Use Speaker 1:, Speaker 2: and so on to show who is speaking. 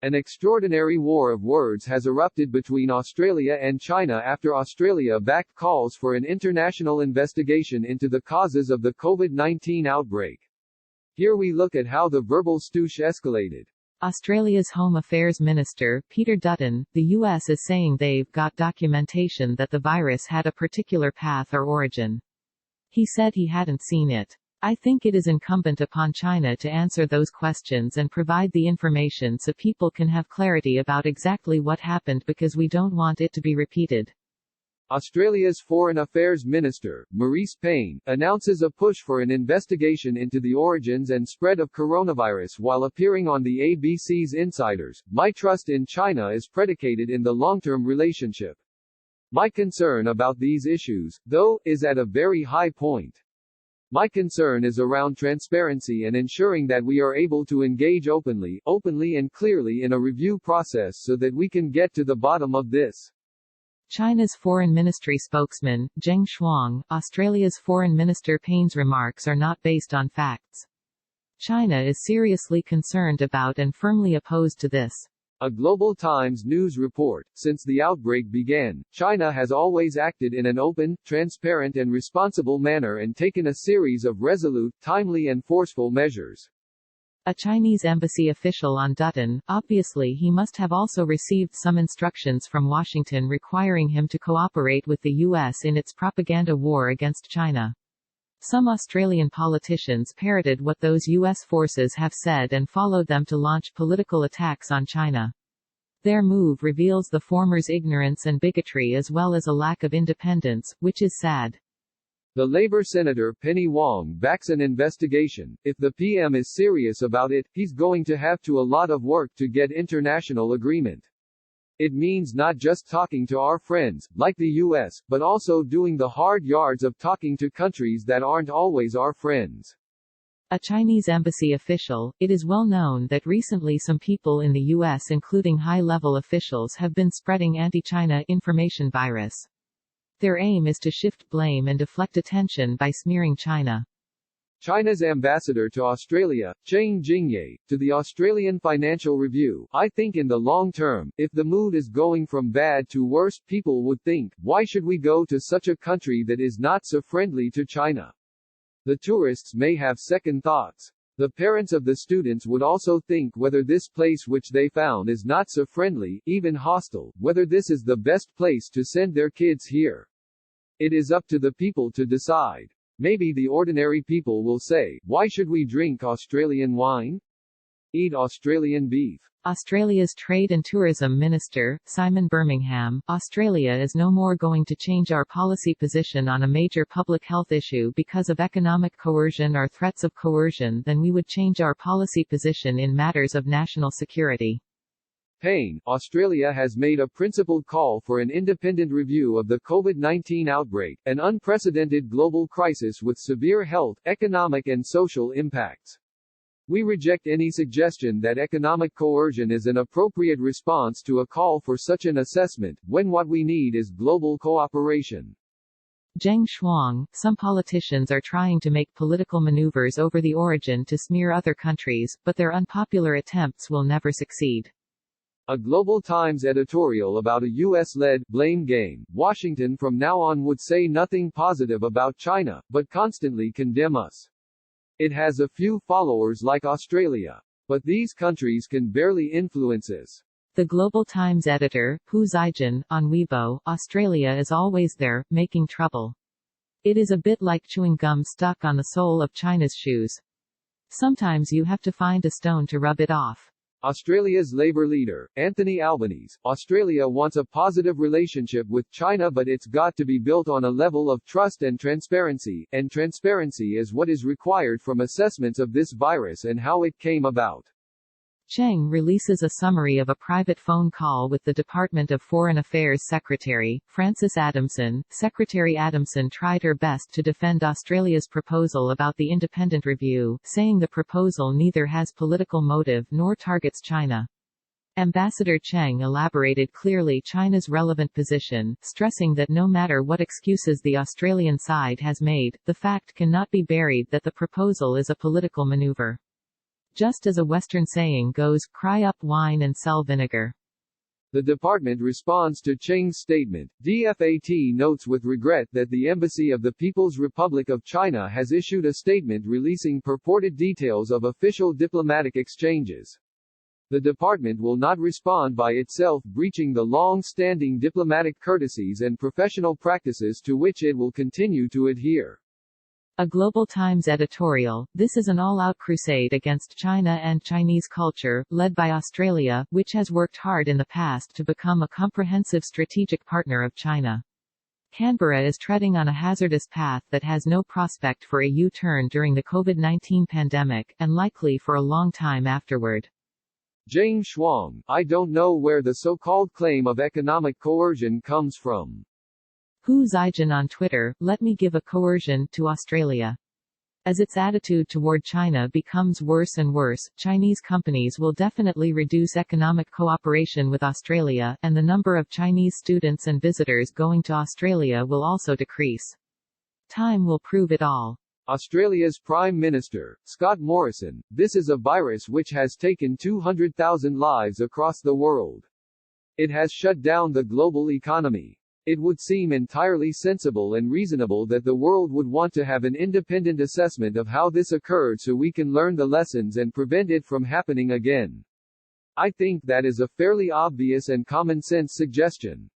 Speaker 1: An extraordinary war of words has erupted between Australia and China after Australia backed calls for an international investigation into the causes of the COVID-19 outbreak. Here we look at how the verbal stoush escalated.
Speaker 2: Australia's Home Affairs Minister, Peter Dutton, the U.S. is saying they've got documentation that the virus had a particular path or origin. He said he hadn't seen it. I think it is incumbent upon China to answer those questions and provide the information so people can have clarity about exactly what happened because we don't want it to be repeated.
Speaker 1: Australia's Foreign Affairs Minister, Morrison, announces a push for an investigation into the origins and spread of coronavirus while appearing on the ABC's Insiders. My trust in China is predicated in the long-term relationship. My concern about these issues, though, is at a very high point. My concern is around transparency and ensuring that we are able to engage openly and clearly in a review process so that we can get to the bottom of this.
Speaker 2: China's Foreign Ministry spokesman, Zheng Shuang, Australia's Foreign Minister Payne's remarks are not based on facts. China is seriously concerned about and firmly opposed to this.
Speaker 1: A Global Times news report, since the outbreak began, China has always acted in an open, transparent and responsible manner and taken a series of resolute, timely and forceful measures.
Speaker 2: A Chinese embassy official on Dutton, obviously he must have also received some instructions from Washington requiring him to cooperate with the U.S. in its propaganda war against China. Some Australian politicians parroted what those U.S. forces have said and followed them to launch political attacks on China. Their move reveals the former's ignorance and bigotry as well as a lack of independence, which is sad.
Speaker 1: The Labour Senator Penny Wong backs an investigation. If the PM is serious about it, he's going to have to a lot of work to get international agreement. It means not just talking to our friends, like the US, but also doing the hard yards of talking to countries that aren't always our friends.
Speaker 2: A Chinese embassy official, it is well known that recently some people in the U.S. including high-level officials have been spreading anti-China information virus. Their aim is to shift blame and deflect attention by smearing China.
Speaker 1: China's ambassador to Australia, Cheng Jingye, to the Australian Financial Review, I think in the long term, if the mood is going from bad to worse, people would think, why should we go to such a country that is not so friendly to China? The tourists may have second thoughts. The parents of the students would also think whether this place which they found is not so friendly, even hostile, whether this is the best place to send their kids here. It is up to the people to decide. Maybe the ordinary people will say, why should we drink Australian wine? Eat Australian beef.
Speaker 2: Australia's Trade and Tourism Minister, Simon Birmingham, Australia is no more going to change our policy position on a major public health issue because of economic coercion or threats of coercion than we would change our policy position in matters of national security.
Speaker 1: Payne, Australia has made a principled call for an independent review of the COVID-19 outbreak, an unprecedented global crisis with severe health, economic and social impacts. We reject any suggestion that economic coercion is an appropriate response to a call for such an assessment, when what we need is global cooperation.
Speaker 2: Zheng Shuang, some politicians are trying to make political maneuvers over the origin to smear other countries, but their unpopular attempts will never succeed.
Speaker 1: A Global Times editorial about a U.S.-led blame game. Washington from now on would say nothing positive about China, but constantly condemn us. It has a few followers like Australia. But these countries can barely influence us.
Speaker 2: The Global Times editor, Hu Zijin, on Weibo, Australia is always there, making trouble. It is a bit like chewing gum stuck on the sole of China's shoes. Sometimes you have to find a stone to rub it off.
Speaker 1: Australia's Labour leader, Anthony Albanese, Australia wants a positive relationship with China, but it's got to be built on a level of trust and transparency is what is required from assessments of this virus and how it came about.
Speaker 2: Cheng releases a summary of a private phone call with the Department of Foreign Affairs Secretary, Frances Adamson. Secretary Adamson tried her best to defend Australia's proposal about the independent review, saying the proposal neither has political motive nor targets China. Ambassador Cheng elaborated clearly China's relevant position, stressing that no matter what excuses the Australian side has made, the fact cannot be buried that the proposal is a political maneuver. Just as a Western saying goes, cry up wine and sell vinegar.
Speaker 1: The department responds to Cheng's statement. DFAT notes with regret that the Embassy of the People's Republic of China has issued a statement releasing purported details of official diplomatic exchanges. The department will not respond by itself, breaching the long-standing diplomatic courtesies and professional practices to which it will continue to adhere.
Speaker 2: A Global Times editorial, this is an all-out crusade against China and Chinese culture, led by Australia, which has worked hard in the past to become a comprehensive strategic partner of China. Canberra is treading on a hazardous path that has no prospect for a U-turn during the COVID-19 pandemic, and likely for a long time afterward.
Speaker 1: Zhang Shuang, I don't know where the so-called claim of economic coercion comes from.
Speaker 2: Hu Zijin on Twitter, let me give a coercion to Australia. As its attitude toward China becomes worse and worse, Chinese companies will definitely reduce economic cooperation with Australia, and the number of Chinese students and visitors going to Australia will also decrease. Time will prove it all.
Speaker 1: Australia's Prime Minister, Scott Morrison, this is a virus which has taken 200,000 lives across the world. It has shut down the global economy. It would seem entirely sensible and reasonable that the world would want to have an independent assessment of how this occurred so we can learn the lessons and prevent it from happening again. I think that is a fairly obvious and common sense suggestion.